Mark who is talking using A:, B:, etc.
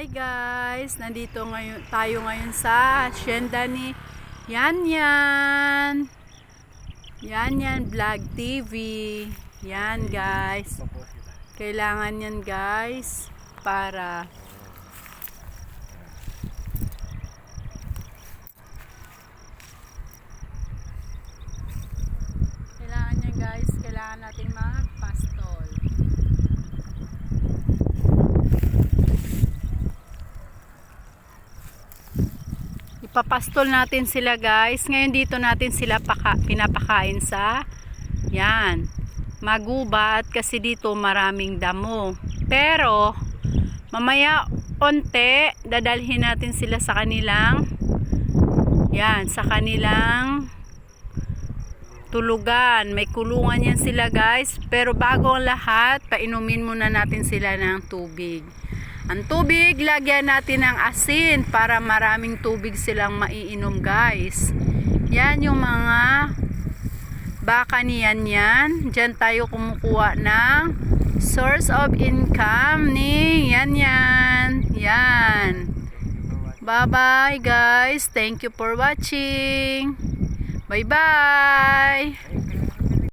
A: Hi guys, nandito ngayon tayo ngayon sa hacienda ni Yan Yan. Yan Yan Vlog TV. Yan guys. Kailangan yan guys para kailangan natin magpastol. Ipapastol natin sila guys. Ngayon dito natin sila pinapakain sa yan, magubat kasi dito maraming damo. Pero mamaya onte dadalhin natin sila sa kanilang yan, sa kanilang tulugan. May kulungan yan sila guys. Pero bago ang lahat, painumin muna natin sila ng tubig. Ang tubig, lagyan natin ng asin para maraming tubig silang maiinom guys. Yan yung mga baka ni Yan Yan. Diyan tayo kumukuha ng source of income ni Yan Yan. Yan. Bye bye guys. Thank you for watching. Bye bye.